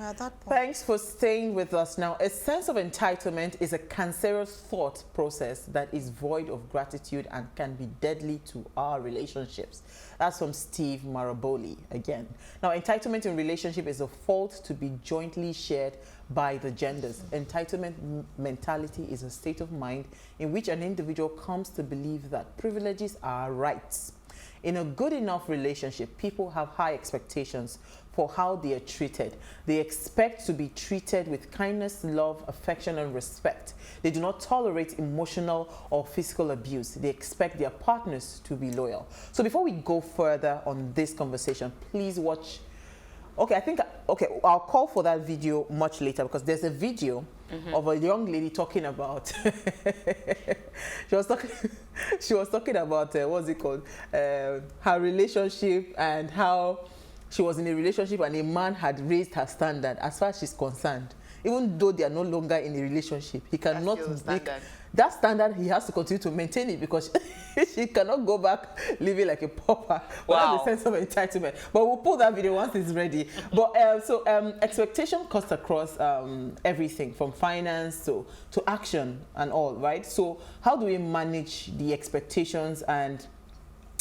at that point. Thanks for staying with us. Now, a sense of entitlement is a cancerous thought process that is void of gratitude and can be deadly to our relationships. That's from Steve Maraboli again. Now, entitlement in relationship is a fault to be jointly shared by the genders. Entitlement mentality is a state of mind in which an individual comes to believe that privileges are rights. In a good enough relationship, people have high expectations for how they are treated. They expect to be treated with kindness, love, affection, and respect. They do not tolerate emotional or physical abuse. They expect their partners to be loyal. So before we go further on this conversation, please watch. Okay, I'll call for that video much later because there's a video of a young lady talking about she was talking about what's it called, her relationship, and how she was in a relationship and a man had raised her standard as far as she's concerned. Even though they are no longer in a relationship, he cannot make that standard. He has to continue to maintain it because she cannot go back living like a pauper. Wow. That's the sense of entitlement. But we'll pull that video once it's ready. But expectation cuts across everything from finance to action and all, right? So how do we manage the expectations, and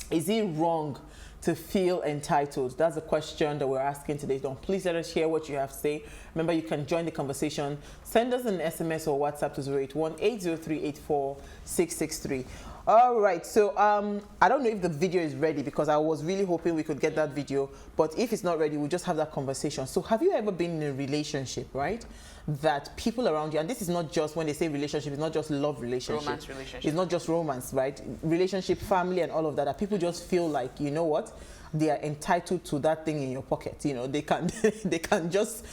is it wrong to feel entitled? That's the question that we're asking today. Don't please let us hear what you have to say. Remember, you can join the conversation. Send us an SMS or WhatsApp to 081-803-84663. All right, so I don't know if the video is ready because I was really hoping we could get that video, but if it's not ready, we'll just have that conversation. So have you ever been in a relationship, right, that people around you, and this is not just when they say relationship, it's not just love relationship. Romance relationship. It's not just romance, right? Relationship, family, and all of that, that people just feel like, you know what, they are entitled to that thing in your pocket. You know, they can they can just,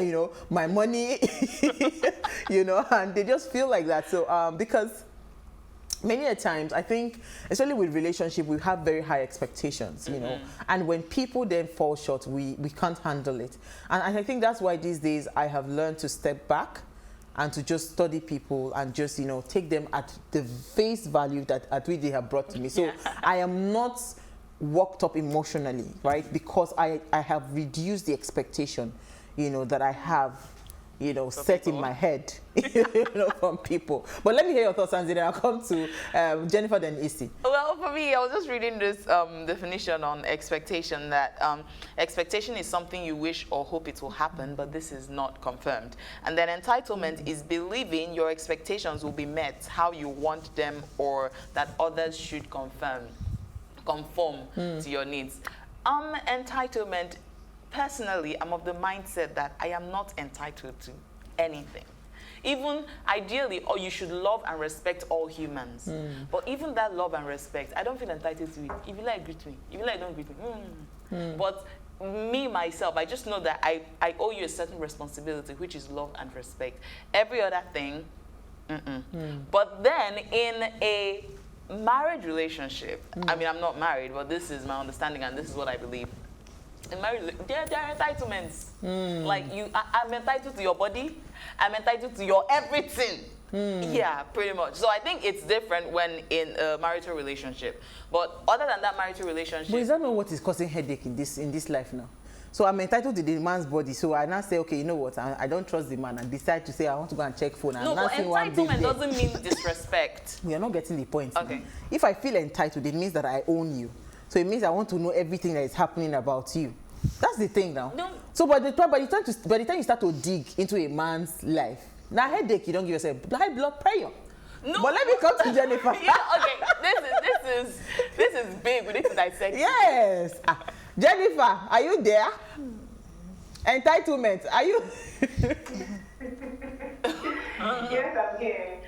you know, my money, you know, and they just feel like that. So because many a times, I think, especially with relationship, we have very high expectations, you know, and when people then fall short, we can't handle it. And I think that's why these days I have learned to step back and to just study people and just, you know, take them at the face value that at which they have brought to me. So I am not worked up emotionally, right? Because I have reduced the expectation, you know, that I have, you know, set in my head, you know, from people. But let me hear your thoughts, and then I'll come to Jennifer, then Issy. Well, for me, I was just reading this definition on expectation, that expectation is something you wish or hope it will happen, but this is not confirmed. And then entitlement is believing your expectations will be met how you want them, or that others should conform to your needs. Entitlement, personally, I'm of the mindset that I am not entitled to anything. Even ideally, or you should love and respect all humans. But even that love and respect, I don't feel entitled to it. If you like, greet me. If you like, don't greet me. But me, myself, I just know that I owe you a certain responsibility, which is love and respect. Every other thing, But then in a marriage relationship, I mean, I'm not married, but this is my understanding and this is what I believe. In marriage, there are entitlements. Like I'm entitled to your body, I'm entitled to your everything. Yeah, pretty much. So I think it's different when in a marital relationship. But other than that marital relationship, but is that not what is causing headache in this life now? So I'm entitled to the man's body. So I now say, okay, you know what? I don't trust the man, and decide to say I want to go and check phone. No, but entitlement doesn't mean disrespect. We are not getting the point. Okay. Now. If I feel entitled, it means that I own you. So it means I want to know everything that is happening about you. That's the thing now. No. So by the time you start to dig into a man's life, now headache, you don't give yourself high blood pressure. No. But let me come to Jennifer. Yeah, okay. This is big. We need to dissect. Yes. Jennifer, are you there? Entitlement, are you? Yes, I'm here.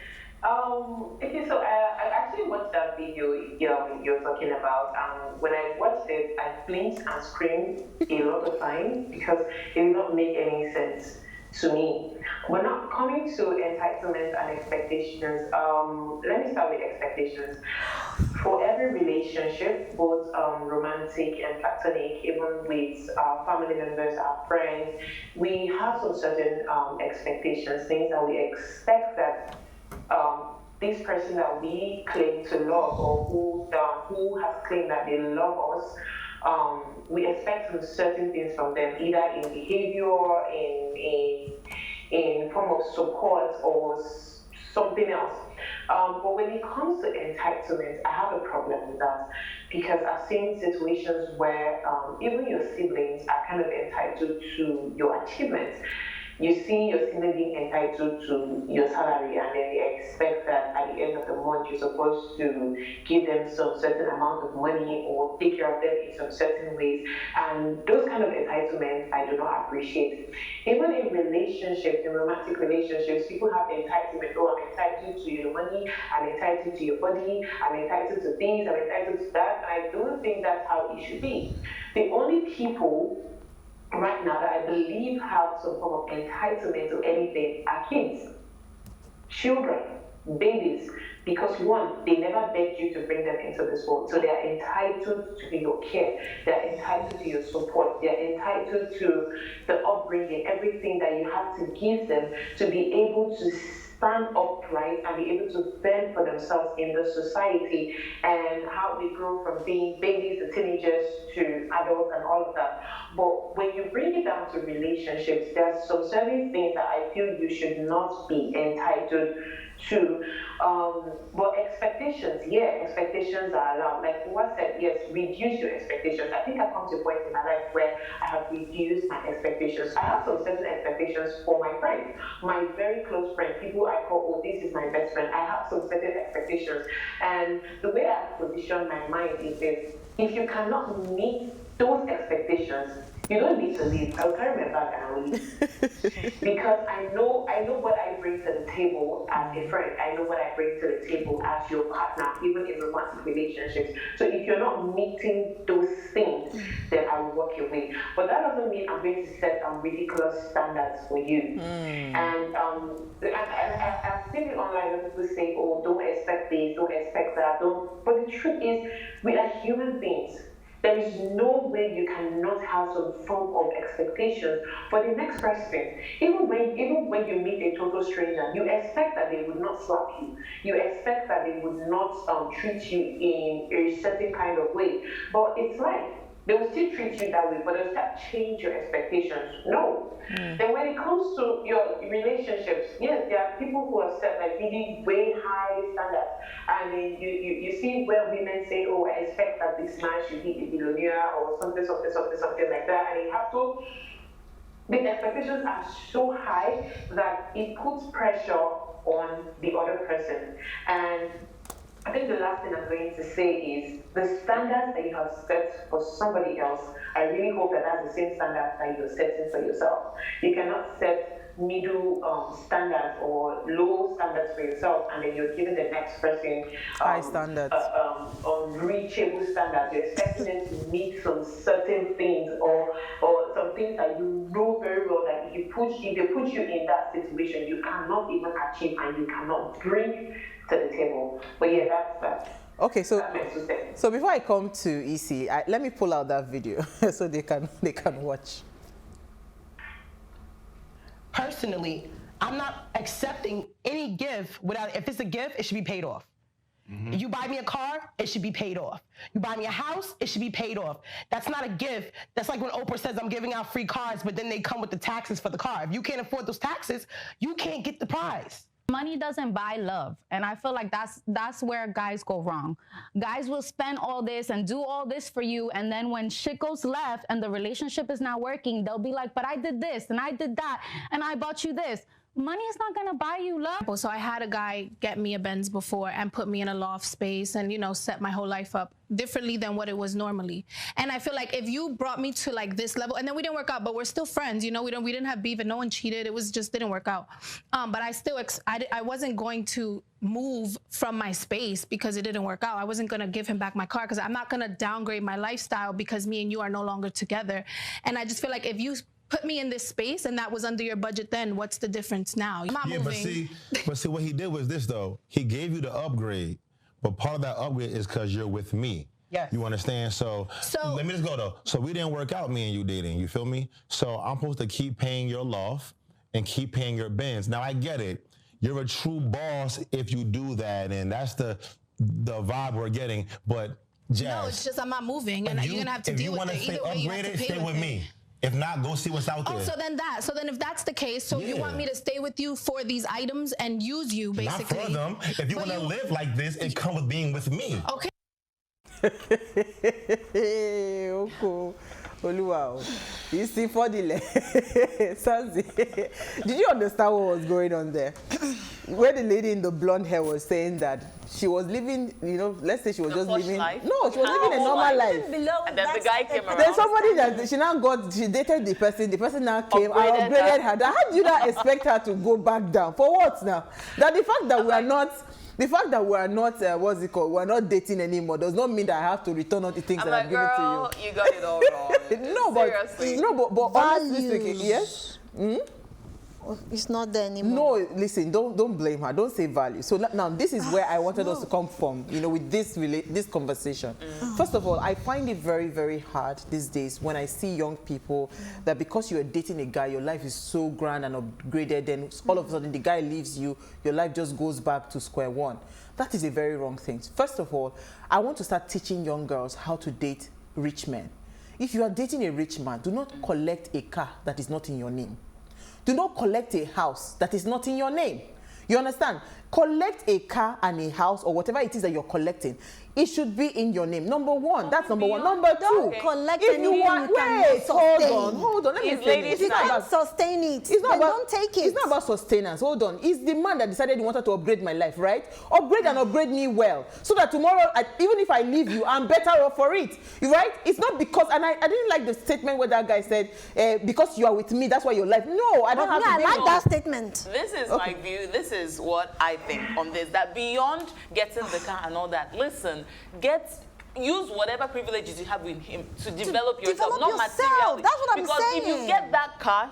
Okay, so I actually watched that video you're talking about. When I watched it, I blinked and screamed a lot of times because it did not make any sense to me. But now coming to entitlement and expectations, let me start with expectations. For every relationship, both romantic and platonic, even with our family members, our friends, we have some certain expectations, things that we expect that this person that we claim to love, or who has claimed that they love us, we expect some certain things from them, either in behavior, in form of support, or something else. But when it comes to entitlement, I have a problem with that, because I've seen situations where even your siblings are kind of entitled to your achievements. You see your sibling being entitled to your salary, and then they expect that at the end of the month you're supposed to give them some certain amount of money or take care of them in some certain ways. And those kind of entitlements I do not appreciate. Even in relationships, in romantic relationships, people have entitlement. Oh, I'm entitled to your money, I'm entitled to your body, I'm entitled to things, I'm entitled to that. And I don't think that's how it should be. The only people right now that I believe have some form of entitlement to anything are kids, children, babies, because one, they never begged you to bring them into this world, so they are entitled to your care, they're entitled to your support, they're entitled to the upbringing, everything that you have to give them to be able to stand upright and be able to fend for themselves in the society, and how they grow from being babies to teenagers to adults and all of that. But when you bring it down to relationships, there's some certain things that I feel you should not be entitled to. But expectations, yeah, expectations are allowed. Like what said, yes, reduce your expectations. I think I've come to a point in my life where I have reduced my expectations. I have some certain expectations for my friends, my very close friends, people I call, oh, this is my best friend. I have some certain expectations. And the way I position my mind is this: if you cannot meet those expectations, you don't need to leave. I'll carry my bag and I'll leave. Because I know what I bring to the table as a friend. I know what I bring to the table as your partner, even in romantic relationships. So if you're not meeting those things, then I will walk away. But that doesn't mean I'm going to set ridiculous standards for you. And I've seen it online where people say, oh, don't expect this, don't expect that, don't. But the truth is, we are human beings. There is no way you cannot have some form of expectations for the next person. Even when you meet a total stranger, you expect that they would not slap you. You expect that they would not treat you in a certain kind of way. But it's like, they will still treat you that way, but they'll start change your expectations. No. Then when it comes to your relationships, yes, there are people who have set like really way high standards. And then you see where women say, oh, I expect that this man should be a billionaire or something like that. And you have to, the expectations are so high that it puts pressure on the other person. And I think the last thing I'm going to say is the standards that you have set for somebody else, I really hope that that's the same standard that you're setting for yourself. You cannot set middle standards or low standards for yourself, and then you're giving the next person high standards, unreachable standards. You're expecting them to meet some certain things or some things that you know very well that if they put you in that situation, you cannot even achieve and you cannot bring to the table. But yeah, that's okay. So before I come to EC, let me pull out that video so they can watch. Personally, I'm not accepting any gift without, if it's a gift, it should be paid off. You buy me a car, it should be paid off. You buy me a house, it should be paid off. That's not a gift. That's like when Oprah says, I'm giving out free cars, but then they come with the taxes for the car. If you can't afford those taxes, you can't get the prize. Money doesn't buy love, and I feel like that's where guys go wrong. Guys will spend all this and do all this for you, and then when shit goes left and the relationship is not working, they'll be like, but I did this and I did that and I bought you this. Money is not gonna buy you love. So I had a guy get me a Benz before and put me in a loft space and, you know, set my whole life up differently than what it was normally. And I feel like if you brought me to like this level, and then we didn't work out, but we're still friends, you know, we didn't have beef and no one cheated. It was just didn't work out. But I wasn't going to move from my space because it didn't work out. I wasn't gonna give him back my car because I'm not gonna downgrade my lifestyle because me and you are no longer together. And I just feel like if you put me in this space and that was under your budget, then what's the difference now? I'm not moving. But see what he did was this though. He gave you the upgrade, but part of that upgrade is because you're with me. Yes. You understand? So let me just go though. So we didn't work out, me and you dating, you feel me? So I'm supposed to keep paying your loft and keep paying your Benz. Now I get it. You're a true boss if you do that, and that's the vibe we're getting. But Jazz. No, it's just I'm not moving, and you're gonna have to deal with it. If you Either want to way, stay you have to upgraded, pay stay with with it. me. If not, go see what's out there. Oh, so then if that's the case, so you want me to stay with you for these items and use you basically? Not for them. If you want to live like this, it comes with being with me. Okay. Okay. Wow. You see for the did you understand what was going on there? Where the lady in the blonde hair was saying that she was living, you know, let's say she was just living. Life? No, she was living a normal life. And then the guy came around. There's somebody that she dated the person now came, I upgraded her. How do you not expect her to go back down? For what now? That the fact that we are not, what's it called? We're not dating anymore does not mean that I have to return all the things that I've given to you. You got it all wrong. but honestly speaking, yes. It's not there anymore. No, listen, don't blame her. Don't say value. So now this is where I wanted us to come from, you know, with this conversation. First of all, I find it very, very hard these days when I see young people that because you are dating a guy, your life is so grand and upgraded, then all of a sudden the guy leaves you, your life just goes back to square one. That is a very wrong thing. First of all, I want to start teaching young girls how to date rich men. If you are dating a rich man, do not collect a car that is not in your name. Do not collect a house that is not in your name. You understand? Collect a car and a house or whatever it is that you're collecting. It should be in your name. Number one. That's number one. Number two. Collect if you want, wait, hold on. Let me finish. If you can't sustain it, then don't take it. It's not about sustenance. Hold on. It's the man that decided he wanted to upgrade my life, right? Upgrade me well, so that tomorrow, even if I leave you, I'm better off for it. Right? It's not because, and I didn't like the statement where that guy said, because you are with me, that's why your life. No, I don't have to. I like that statement. This is my view. This is what I think on this. That beyond getting the car and all that, listen, use whatever privileges you have with him to develop yourself, not materially. That's what I'm saying. Because if you get that car,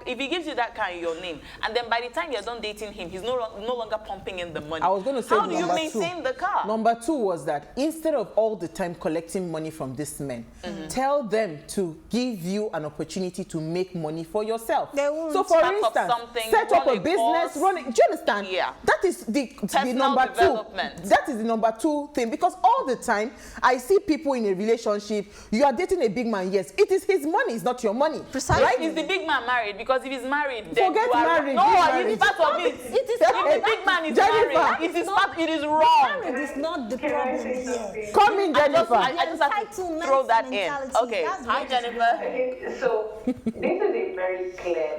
if he gives you that car in your name, and then by the time you're done dating him, he's no longer pumping in the money. I was going to say, how do you maintain the car? Number two was that instead of all the time collecting money from these men, tell them to give you an opportunity to make money for yourself. So for instance, set up a business, run it. Do you understand? Yeah. That is the number development. two. That is the number two thing, because all the time I see people in a relationship, you are dating a big man, yes, it is his money, it's not your money. Precisely. Right? Is the big man married? Because if he's married, then forget marriage. No, it is part of it. If the big man is married, it is wrong. Marriage is not the problem here. Come in, Jennifer. I just have to throw that in. Okay. Hi, Jennifer. Okay, so this is a very clear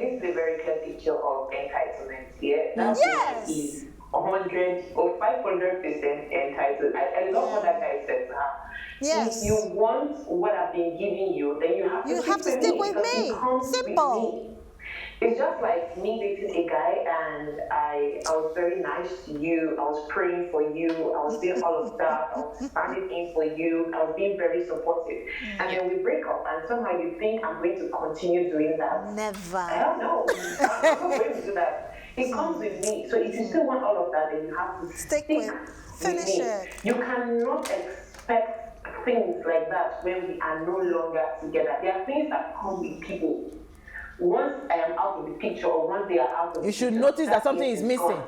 picture of entitlement here. Yes. Is 100 or 500% entitled. I love what that guy said to her. Yes. If you want what I've been giving you, then you have to stick with me. Simple. It's just like me dating a guy, and I was very nice to you. I was praying for you. I was doing all of that. I was standing in for you. I was being very supportive. And then we break up, and somehow you think I'm going to continue doing that. Never. I don't know. I'm not going to do that. It comes with me. So if you still want all of that, then you have to stick with finish me. it. You cannot expect things like that when we are no longer together. There are things that come with people. Once I am out of the picture, or once they are out of the picture, you should notice that something is missing.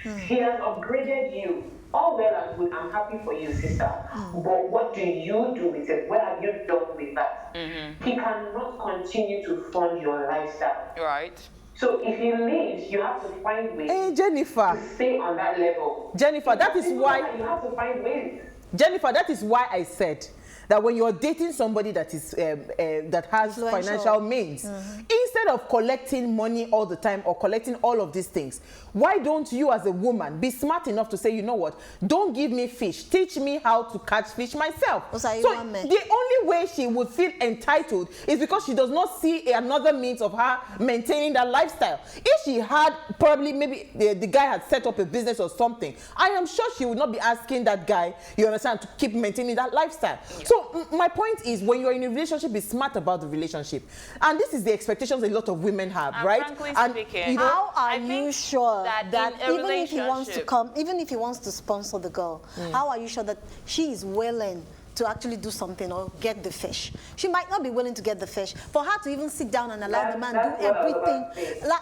He has upgraded you. All well and good. I'm happy for you, sister. But what do you do with it? What have you done with that? He cannot continue to fund your lifestyle. Right. So if he leaves, you have to find ways Jennifer. to stay on that level. Jennifer, that is why you have to find ways. Jennifer, that is why I said that when you're dating somebody that is that has financial means, instead of collecting money all the time or collecting all of these things, why don't you as a woman be smart enough to say, you know what, don't give me fish, teach me how to catch fish myself. So the only way she would feel entitled is because she does not see another means of her maintaining that lifestyle. If she had probably, maybe the guy had set up a business or something, I am sure she would not be asking that guy, you understand, to keep maintaining that lifestyle. So my point is, when you're in a relationship, be smart about the relationship. And this is the expectations a lot of women have, right? Frankly and speaking, how are you sure that even if he wants to come, even if he wants to sponsor the girl, how are you sure that she is willing to actually do something or get the fish. She might not be willing to get the fish. For her to even sit down and allow the man do everything,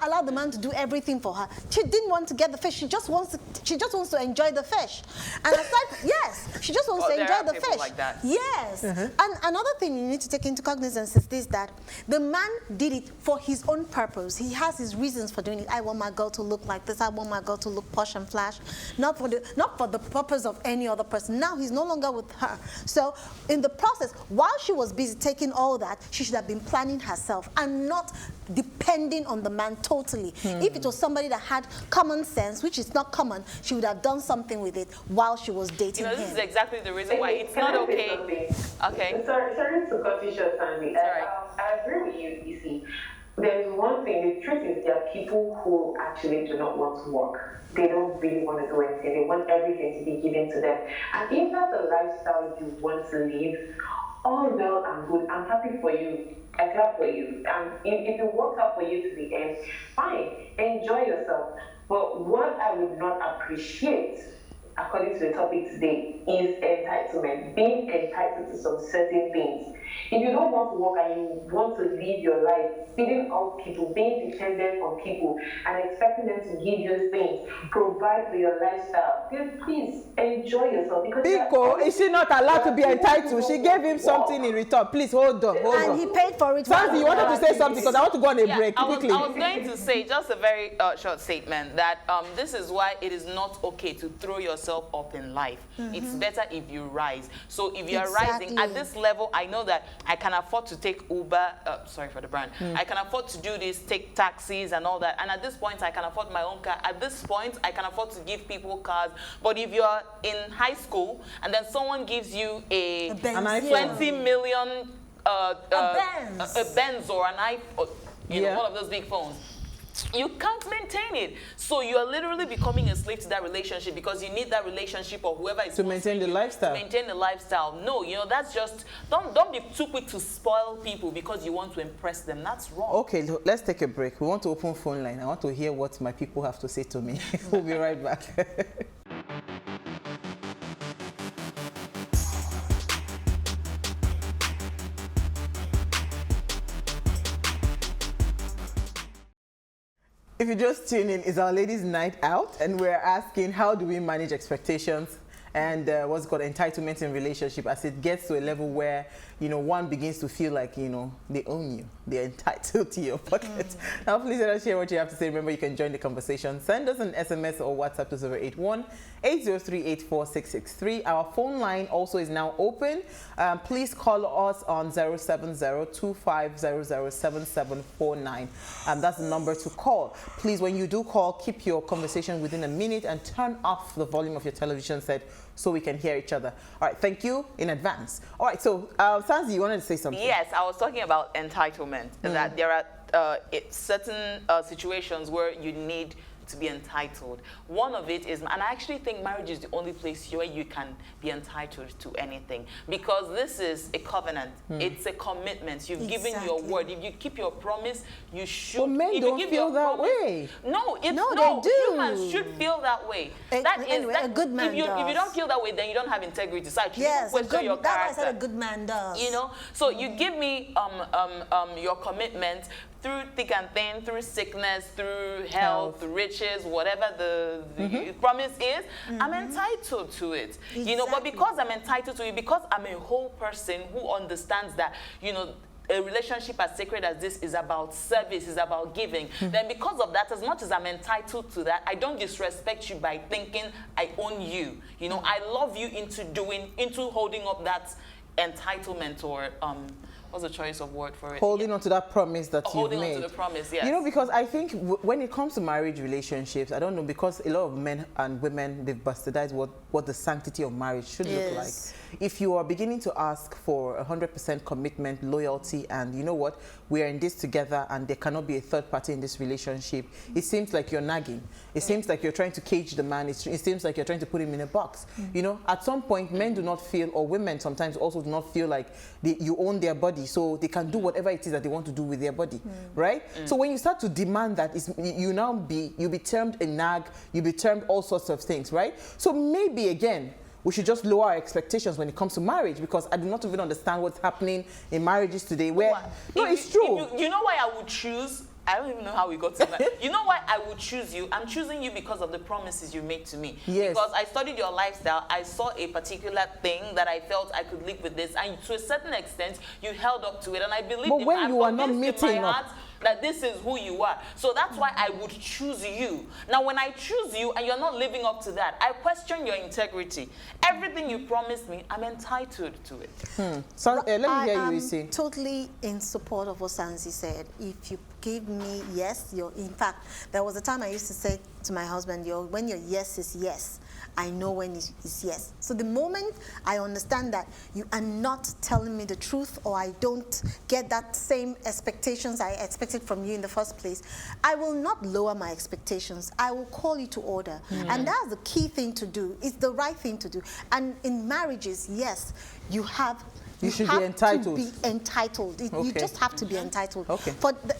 allow the man to do everything for her. She didn't want to get the fish. She just wants to enjoy the fish. And aside, yes, she just wants to enjoy the fish. Like that. Yes. And another thing you need to take into cognizance is this, that the man did it for his own purpose. He has his reasons for doing it. I want my girl to look like this. I want my girl to look posh and flash. Not for the purpose of any other person. Now he's no longer with her. So in the process, while she was busy taking all that, she should have been planning herself and not depending on the man totally. If it was somebody that had common sense, which is not common, she would have done something with it while she was dating him. This is exactly the reason why it's not okay. Okay. Sorry to cut you short, Sandy. I agree with you, you see. There's one thing, the truth is there are people who actually do not want to work. They don't really want to do anything. They want everything to be given to them. And if that's the lifestyle you want to live, all well and good. I'm happy for you. I clap for you. If it works out for you to the end, fine. Enjoy yourself. But what I would not appreciate, according to the topic today, is entitlement. Being entitled to some certain things. If you don't want to work and you want to live your life feeding off people, being dependent on people, and expecting them to give you things, provide for your lifestyle, then please enjoy yourself. Because Biko, is she not allowed to be entitled? She gave him something in return. Please hold on. And he paid for it. Sandy, you wanted to say something because I want to go on a break quickly. I was going to say just a very short statement that this is why it is not okay to throw yourself up in life. It's better if you rise. So if you are rising at this level, I know that I can afford to take Uber, sorry for the brand, I can afford to do this, take taxis and all that. And at this point, I can afford my own car. At this point, I can afford to give people cars. But if you're in high school and then someone gives you a 20 million, a Benz or an iPhone, you know, one of those big phones, you can't maintain it. So you are literally becoming a slave to that relationship because you need that relationship or whoever is to maintain the lifestyle. To maintain the lifestyle. No, you know, that's just, don't be too quick to spoil people because you want to impress them. That's wrong. Okay, let's take a break. We want to open phone line. I want to hear what my people have to say to me. We'll be right back. If you just tune in, it's our ladies' night out, and we're asking how do we manage expectations and what's called entitlement in relationship as it gets to a level where, you know, one begins to feel like, you know, they own you. They're entitled to your pocket. Now, please let us share what you have to say. Remember, you can join the conversation. Send us an SMS or WhatsApp to 081-803-84663. Our phone line also is now open. Please call us on 070-2500-7749. That's the number to call. Please, when you do call, keep your conversation within a minute and turn off the volume of your television set so we can hear each other. All right, thank you in advance. All right, so Sanzi, you wanted to say something? Yes, I was talking about entitlement, that there are certain situations where you need to be entitled. One of it is, and I actually think marriage is the only place where you can be entitled to anything, because this is a covenant. It's a commitment. You've given your word. If you keep your promise, you should. But men don't feel that way. No, they do. Humans should feel that way. A good man if you don't feel that way, then you don't have integrity. So yes, question your character. That's why I said a good man does. You know, so you give me your commitment through thick and thin, through sickness, through health, riches, whatever the promise is, I'm entitled to it. You know, but because I'm entitled to it, because I'm a whole person who understands that, you know, a relationship as sacred as this is about service, is about giving, then because of that, as much as I'm entitled to that, I don't disrespect you by thinking I own you. You know, I love you into holding up that entitlement, or what's the choice of word for it? Holding on to that promise that you've made. Holding on to the promise, yes. You know, because I think when it comes to marriage relationships, I don't know, because a lot of men and women, they've bastardized what the sanctity of marriage should look like. If you are beginning to ask for 100% commitment, loyalty, and you know what, we are in this together and there cannot be a third party in this relationship, it seems like you're nagging. It seems like you're trying to cage the man. It seems like you're trying to put him in a box. You know, at some point, men do not feel, or women sometimes also do not feel like you own their body, so they can do whatever it is that they want to do with their body, right? So when you start to demand that, you'll be termed a nag, you'll be termed all sorts of things, right? So maybe again, we should just lower our expectations when it comes to marriage, because I do not even understand what's happening in marriages today. Where no, it's true. You know why I would choose? I don't even know how we got to that. You know why I would choose you? I'm choosing you because of the promises you make to me. Yes. Because I studied your lifestyle. I saw a particular thing that I felt I could live with this, and to a certain extent, you held up to it, and I believe. But when you are not meeting up, that this is who you are. So that's why I would choose you. Now, when I choose you and you're not living up to that, I question your integrity. Everything you promised me, I'm entitled to it. So let me hear you, Issy. I'm totally in support of what Sanzi said. If you give me yes, in fact, there was a time I used to say to my husband, when your yes is yes, I know when it's yes. So the moment I understand that you are not telling me the truth, or I don't get that same expectations I expected from you in the first place, I will not lower my expectations. I will call you to order. And that's the key thing to do. It's the right thing to do. And in marriages, yes, you should be entitled. To be entitled. You just have to be entitled.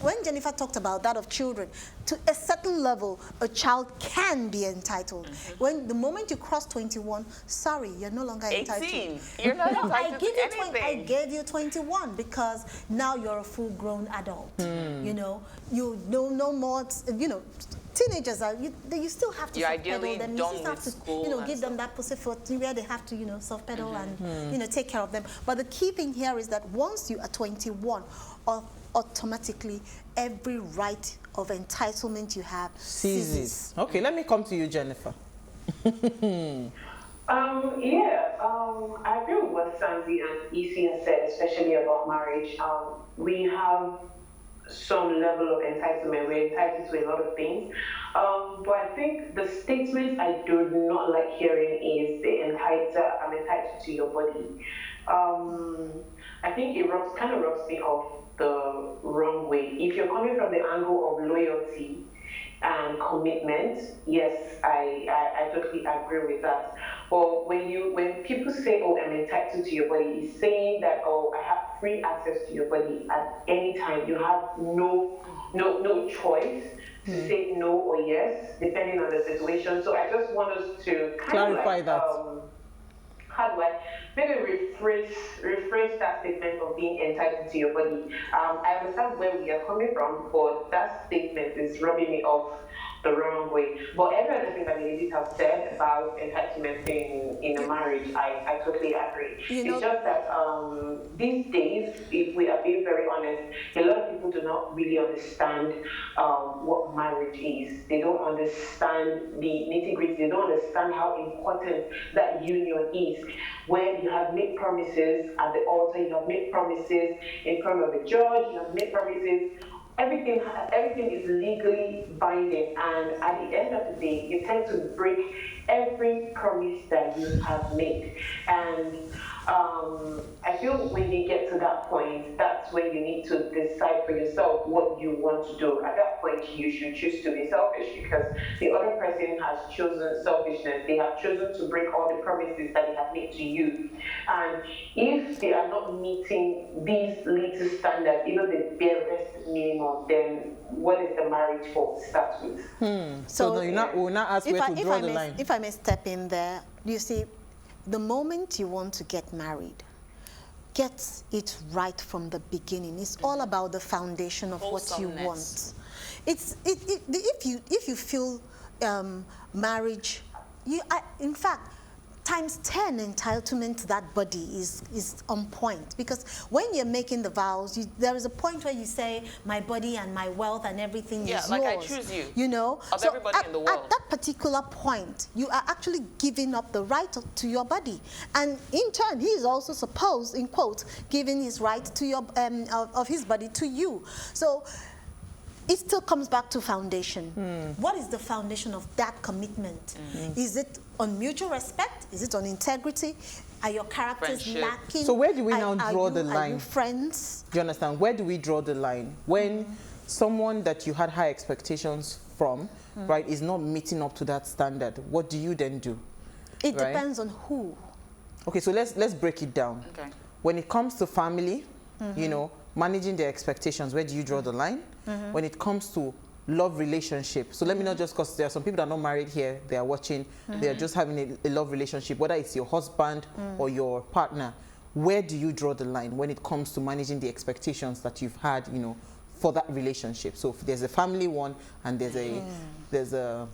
When Jennifer talked about that of children, to a certain level, a child can be entitled. When the moment you cross 21, sorry, you're no longer 18. entitled. You're not entitled to anything. I gave you 21 because now you're a full-grown adult. You know, you know no more. You know, teenagers are you still have to self-pedal them. You still have to give them that pussyfoot where they have to self-pedal and take care of them. But the key thing here is that once you are 21, automatically every right of entitlement you have ceases. Okay, let me come to you, Jennifer. I agree with what Sandy and Issy have said, especially about marriage. We have some level of entitlement. We're entitled to a lot of things. But I think the statement I do not like hearing is I'm entitled to your body. I think it kind of rubs me off the wrong way. If you're coming from the angle of loyalty and commitment, yes, I totally agree with that. But when people say, oh, I'm entitled to your body, it's saying that, oh, I have free access to your body at any time. You have no choice to say no or yes, depending on the situation. So I just want us to clarify that. How do I maybe rephrase that statement of being entitled to your body? I understand where we are coming from, but that statement is rubbing me off the wrong way. But every other thing that the ladies have said about entitlement in a marriage, I totally agree. It's just that these days, if we are being very honest, a lot of people do not really understand what marriage is. They don't understand the nitty-gritty. They don't understand how important that union is. Where you have made promises at the altar, you have made promises in front of the judge, you have made promises. Everything is legally binding, and at the end of the day, you tend to break every promise that you have made. And I feel when you get to that point, that's when you need to decide for yourself what you want to do. At that point, you should choose to be selfish, because the other person has chosen selfishness. They have chosen to break all the promises that they have made to you. And if they are not meeting these little standards, even the barest minimum, then what is the marriage for to start with? So we'll not ask where to draw the line. If I may step in there, you see, the moment you want to get married, get it right from the beginning. It's all about the foundation of what you want. If you feel marriage, in fact, times 10 entitlement to that body is on point, because when you're making the vows, there is a point where you say, my body and my wealth and everything is yours. Yeah, like I choose you. You know? Of everybody in the world. At that particular point, you are actually giving up the right to your body. And in turn, he is also supposed, in quotes, giving his right to your of his body to you. So it still comes back to foundation. What is the foundation of that commitment? Is it on mutual respect? Is it on integrity? Are your characters lacking? So where do we now draw the line? Are you friends? Do you understand? Where do we draw the line? When someone that you had high expectations from, right, is not meeting up to that standard, what do you then do? It depends on who. Okay, so let's break it down. Okay. When it comes to family, you know, managing their expectations, where do you draw the line? When it comes to love relationship. So let me not just, because there are some people that are not married here, they are watching, they are just having a love relationship, whether it's your husband or your partner. Where do you draw the line when it comes to managing the expectations that you've had, you know, for that relationship? So there's a family one and there's a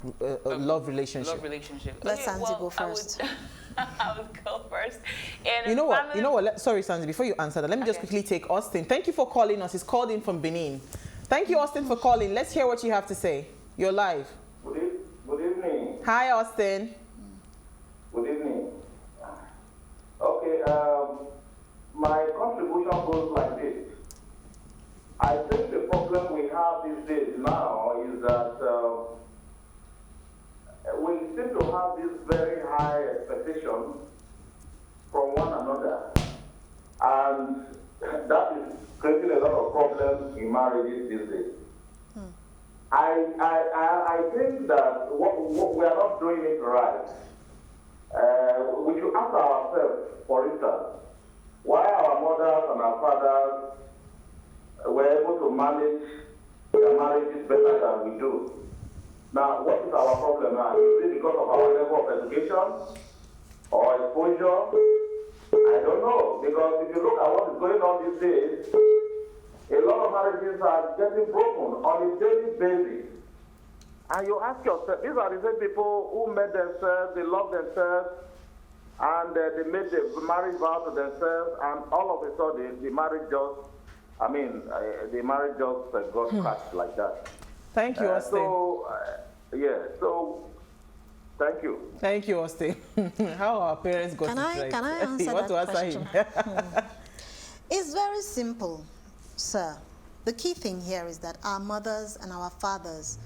love relationship. Love relationship. Let Sanzi go first. I would go first. And You know what? Sorry, Sanzi, before you answer that, let me just quickly take Austin. Thank you for calling us. He's called in from Benin. Thank you, Austin, for calling. Let's hear what you have to say. You're live. Good evening. Hi, Austin. Good evening. Okay, my contribution goes like this. I think the problem we have these days now is that we seem to have this very high expectation from one another, and that is creating a lot of problems in marriages these days. I think that what we are not doing it right. We should ask ourselves, for instance, why our mothers and our fathers were able to manage their marriages better than we do. Now, what is our problem now? Is it because of our level of education or exposure? I don't know, because if you look at what is going on these days, a lot of marriages are getting broken on a daily basis. And you ask yourself, these are the same people who met themselves, they love themselves, and they made the marriage vow to themselves, and all of a sudden, the marriage just, the marriage just got crushed like that. Thank you, Austin. Thank you. Thank you, Austin. How our parents got Can it I right. answer You want that to answer question? him? It's very simple, sir. The key thing here is that our mothers and our fathers,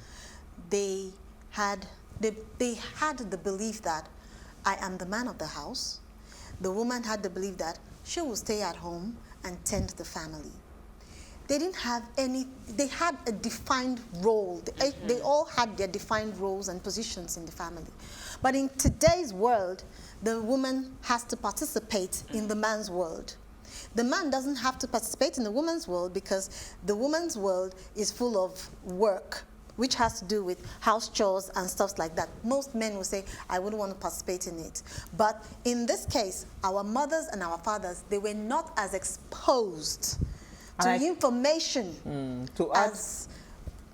they had the belief that I am the man of the house. The woman had the belief that she will stay at home and tend the family. They didn't have any, they had a defined role. They all had their defined roles and positions in the family. But in today's world, the woman has to participate in the man's world. The man doesn't have to participate in the woman's world because the woman's world is full of work, which has to do with house chores and stuff like that. Most men will say, I wouldn't want to participate in it. But in this case, our mothers and our fathers, they were not as exposed to information as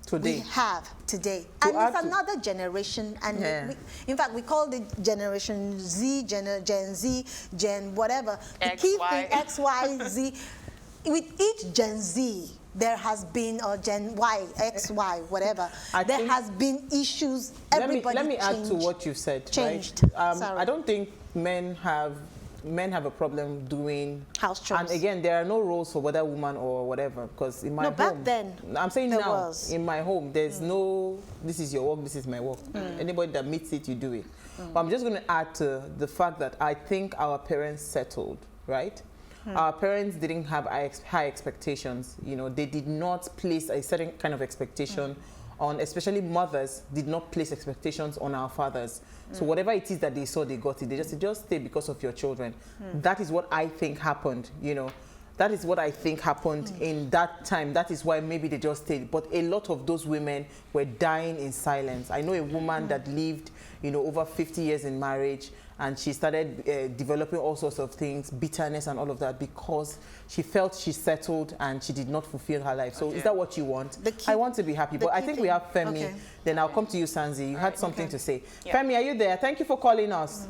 today. we have today. And it's another generation. And in fact, we call it Generation Z, Gen Z, Gen whatever. The key thing, X, Y, Z. With each Gen Z, there has been, or Gen Y, X, Y, whatever, there has been issues. Everybody let me add to what you said. Changed. Right? I don't think men have a problem doing house chores. And again, there are no rules for whether woman or whatever, because in my home, back then, I'm saying there now, was. in my home, there's no, this is your work, this is my work. Anybody that meets it, you do it. But I'm just going to add to the fact that I think our parents settled, right? Our parents didn't have high expectations. You know, they did not place a certain kind of expectation on, especially mothers did not place expectations on our fathers. So whatever it is that they saw, they got it. They just said, just stay because of your children. That is what I think happened, you know. That is what I think happened in that time. That is why maybe they just stayed. But a lot of those women were dying in silence. I know a woman that lived, you know, over 50 years in marriage, and she started developing all sorts of things, bitterness and all of that, because she felt she settled and she did not fulfill her life. So is that what you want? I want to be happy, but I think we have Femi. Then I'll come to you, Sanzi. You had something to say. Femi, are you there? Thank you for calling us.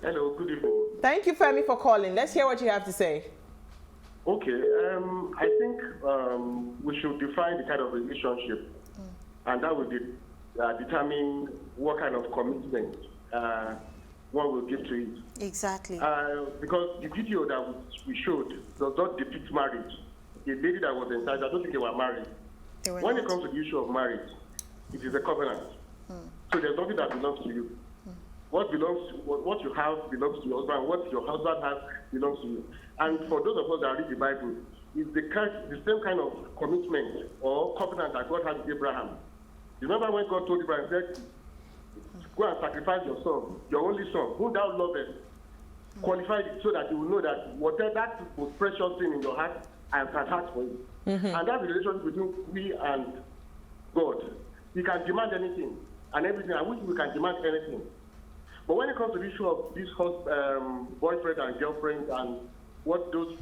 Hello, good evening. Thank you, Femi, for calling. Let's hear what you have to say. Okay, I think we should define the kind of relationship, and that will determine what kind of commitment one will give to it. Exactly. Because the video that we showed does not depict marriage. The lady that was inside, I don't think they were married. When it comes to the issue of marriage, it is a covenant. So there's nothing that belongs to you. What you have belongs to your husband. What your husband has belongs to you. And for those of us that read the Bible, it's the same kind of commitment or covenant that God had with Abraham. Remember when God told Abraham, said, go and sacrifice your son, your only son, whom thou lovest, qualified it so that you will know that whatever that most precious thing in your heart, I have had for you. And that's the relationship between we and God. You can demand anything and everything. I wish we can demand anything. But when it comes to the issue of this boyfriend and girlfriend and what those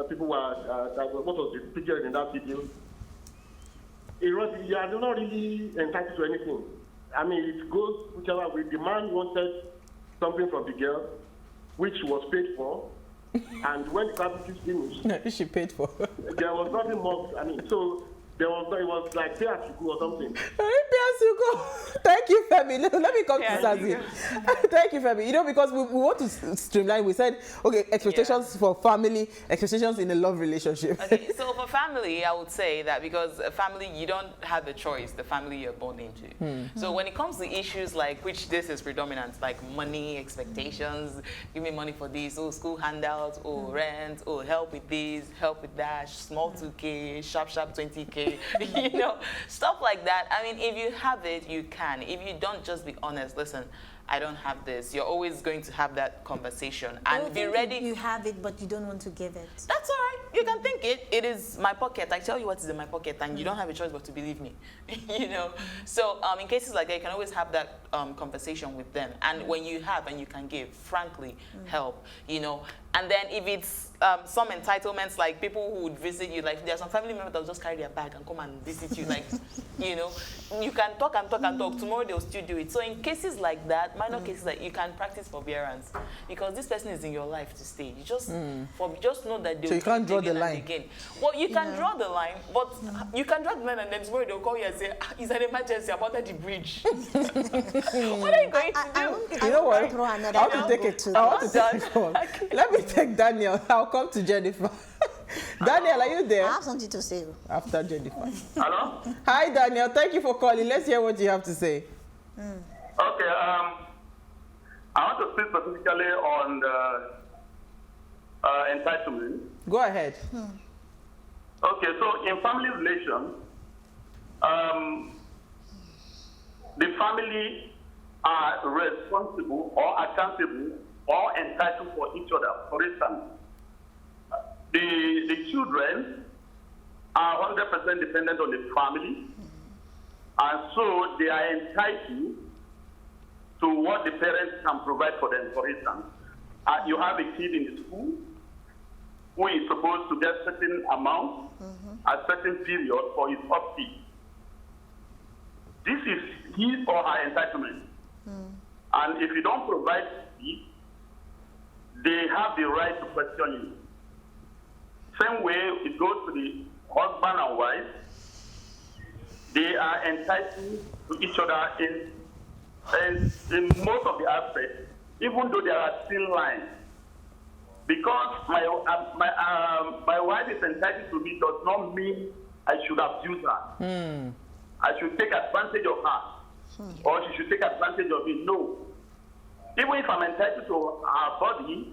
people were, what was the picture in that video, you are not really entitled to anything. I mean, it goes whichever way. The man wanted something from the girl, which was paid for, and when the capital is finished, she paid for. There was nothing more. I mean, so it was like pay as you go or something. Pay as you go. Thank you, Femi. Let me come to Sazi. Thank you, Femi. You know, because we want to streamline. We said, okay, expectations for family, expectations in a love relationship. Okay, so for family, I would say that because a family, you don't have a choice, the family you're born into. So when it comes to issues like, which this is predominant, like money, expectations, give me money for this, oh, school handouts, oh, rent, oh, help with this, help with that, small 2K, sharp 20K. You know, stuff like that. I mean, if you have it, you can. If you don't, just be honest. Listen, I don't have this. You're always going to have that conversation and be ready. You have it, but you don't want to give it. That's all right. You can think it. It is my pocket. I tell you what is in my pocket, and you don't have a choice but to believe me. You know. So in cases like that, you can always have that conversation with them. And when you have and you can give, frankly, help. You know. And then if it's some entitlements, like people who would visit you, like there are some family members that will just carry their bag and come and visit you, like, you know, you can talk and talk and talk. Tomorrow they'll still do it. So in cases like that, minor cases like you can practice forbearance because this person is in your life to stay. You just just know that they'll so you can't draw the line again. Well, you can draw the line, but you can draw the line and then tomorrow they'll call you and say, "It's an emergency. I'm under the bridge." What are you going to do? You know what? I want to take it to. I want to take it on. Let me take Daniel. I'll come to Jennifer. Daniel, are you there? I have something to say. After Jennifer. Hello? Hi, Daniel. Thank you for calling. Let's hear what you have to say. Okay, I want to speak specifically on the entitlement. Go ahead. Okay, so in family relations, the family are responsible or accountable or entitled for each other. For instance, the children are 100% dependent on the family, and so they are entitled to what the parents can provide for them. For instance, you have a kid in the school who is supposed to get certain amount at certain period for his upkeep. This is his or her entitlement. And if you don't provide it, they have the right to question you. Same way it goes to the husband and wife. They are entitled to each other in most of the aspects, even though there are thin lines. Because my wife is entitled to me does not mean I should abuse her. I should take advantage of her, or she should take advantage of me. No. Even if I'm entitled to her body,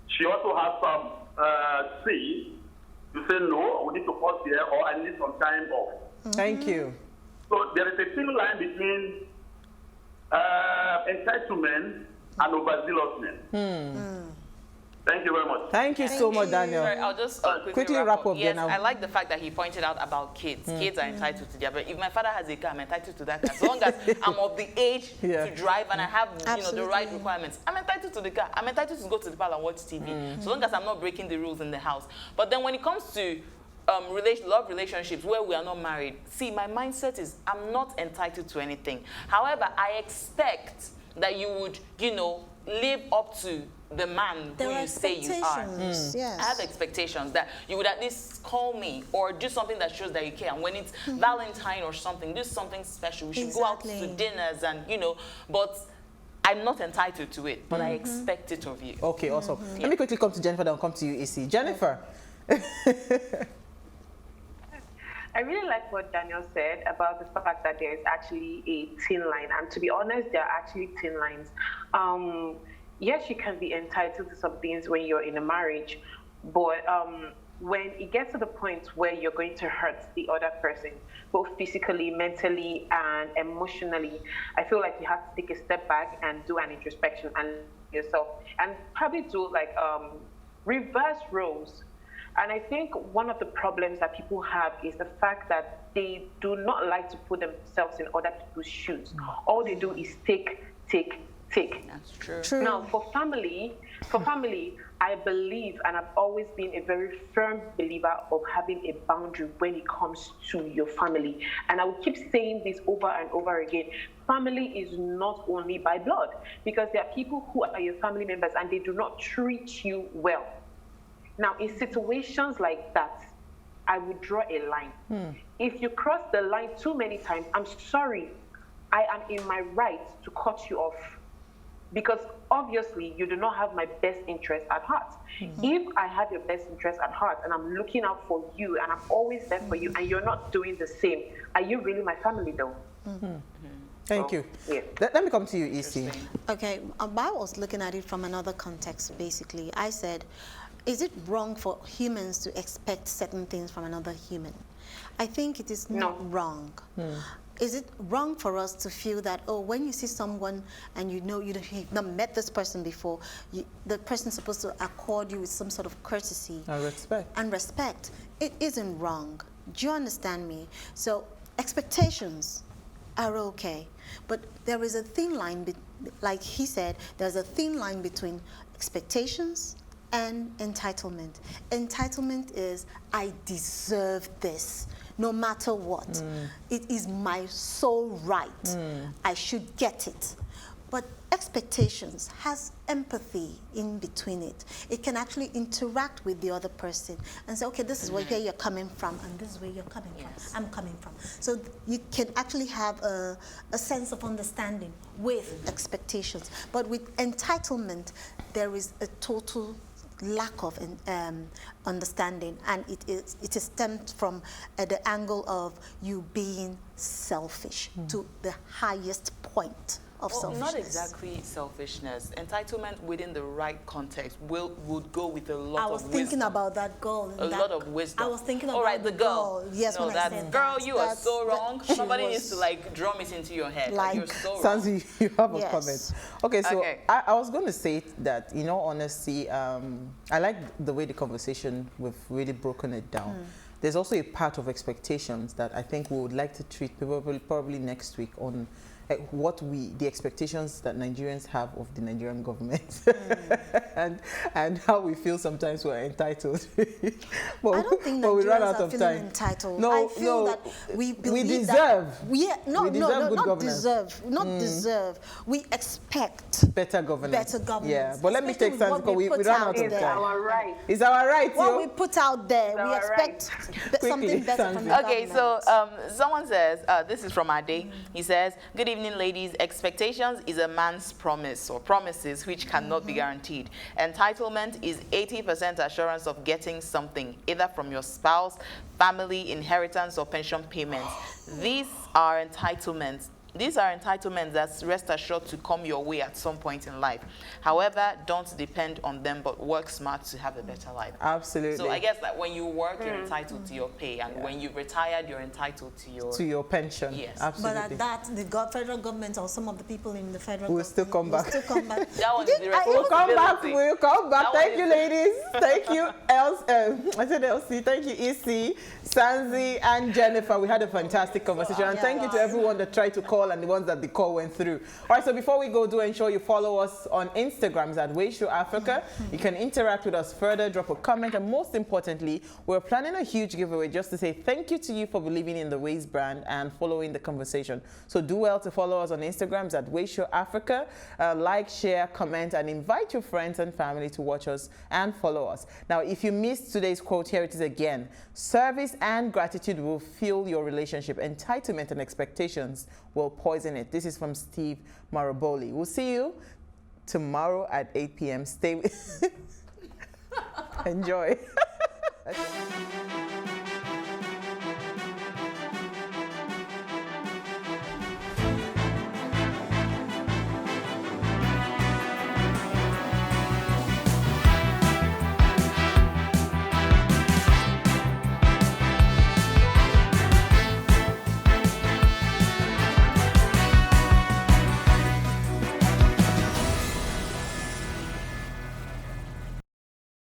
she also has some say to say, no, we need to pause here, or I need some time off. Thank you. So there is a thin line between entitlement and overzealousness. Thank you very much. Thank you so much, Daniel. Sorry, I'll just quickly wrap up. Yes, now. I like the fact that he pointed out about kids. Kids are entitled to their, but if my father has a car, I'm entitled to that car. As long as I'm of the age to drive and I have the right requirements, I'm entitled to the car. I'm entitled to go to the parlor and watch TV. So long as I'm not breaking the rules in the house. But then when it comes to love relationships where we are not married, see, my mindset is I'm not entitled to anything. However, I expect that you would, live up to the man who you say you are. Yes. I have expectations that you would at least call me or do something that shows that you care. And when it's Valentine or something, do something special. We should go out to dinners and, but I'm not entitled to it, but I expect it of you. Okay, awesome. Let me quickly come to Jennifer, then come to you, AC. Jennifer. I really like what Daniel said about the fact that there is actually a thin line. And to be honest, there are actually thin lines. Yes, you can be entitled to some things when you're in a marriage, but when it gets to the point where you're going to hurt the other person, both physically, mentally, and emotionally, I feel like you have to take a step back and do an introspection and yourself, and probably do like reverse roles. And I think one of the problems that people have is the fact that they do not like to put themselves in other people's shoes. All they do is take. That's true. Now, for family, I believe, and I've always been a very firm believer of having a boundary when it comes to your family. And I will keep saying this over and over again. Family is not only by blood, because there are people who are your family members and they do not treat you well. Now, in situations like that, I would draw a line. If you cross the line too many times, I'm sorry, I am in my right to cut you off. Because obviously you do not have my best interest at heart. If I have your best interest at heart and I'm looking out for you and I'm always there for you and you're not doing the same, are you really my family though? Thank you. Yeah. Let me come to you, EC. Okay, I was looking at it from another context, basically. I said, is it wrong for humans to expect certain things from another human? I think it is not wrong. Is it wrong for us to feel that, oh, when you see someone and you know you've not met this person before, the person's supposed to accord you with some sort of courtesy and respect? It isn't wrong. Do you understand me? So expectations are okay, but there is a thin line, like he said, there's a thin line between expectations and entitlement. Entitlement is, I deserve this. No matter what, it is my sole right. I should get it. But expectations has empathy in between it. It can actually interact with the other person and say, okay, this is where you're coming from, and this is where you're coming from. I'm coming from. So you can actually have a sense of understanding with expectations. But with entitlement, there is a total lack of understanding, and it is stemmed from the angle of you being selfish to the highest point of selfishness. Not exactly selfishness. Entitlement within the right context would go with a lot of wisdom. I was thinking about that girl. A lot of wisdom. I was thinking about all right, the girl. Yes, no, when that I said girl, that, you are so wrong. Somebody needs to like drum it into your head. Like you're so wrong. Sanzi, you have a comment. Okay, so I was going to say that, in all honesty, I like the way the conversation, we've really broken it down. There's also a part of expectations that I think we would like to treat probably next week on the expectations that Nigerians have of the Nigerian government and how we feel sometimes we're entitled. But I don't think Nigerians are feeling entitled. No, I feel that we deserve. Not deserve. We expect better governance. Better governance. Yeah, but let me take time because we run out of time. It's our right. It's our right. What we put out there, we expect something better from the government. Okay, so someone says, this is from Ade. He says, good evening, ladies. Expectations is a man's promise or promises which cannot be guaranteed. Entitlement is 80% assurance of getting something, either from your spouse, family, inheritance, or pension payments. These are entitlements. These are entitlements that rest assured to come your way at some point in life. However, don't depend on them, but work smart to have a better life. Absolutely. So I guess that when you work, you're entitled to your pay, and when you've retired, you're entitled to your pension. Yes, absolutely. But at that, the federal government or some of the people in the federal government still come back. That one's the responsibility. We'll come back. Thank you, ladies. Thank you, I said Elsie. Thank you, EC, Sanzi, and Jennifer. We had a fantastic conversation, and thank you to everyone that tried to call and the ones that the call went through. All right, so before we go, do ensure you follow us on Instagrams at PlusTvAfrica. You can interact with us further, drop a comment, and most importantly, we're planning a huge giveaway just to say thank you to you for believing in the Ways brand and following the conversation. So do well to follow us on Instagrams at PlusTvAfrica. Like, share, comment, and invite your friends and family to watch us and follow us. Now, if you missed today's quote, here it is again. Service and gratitude will fuel your relationship. Entitlement and expectations will poison it. This is from Steve Maraboli. We'll see you tomorrow at 8 p.m. Stay with Enjoy.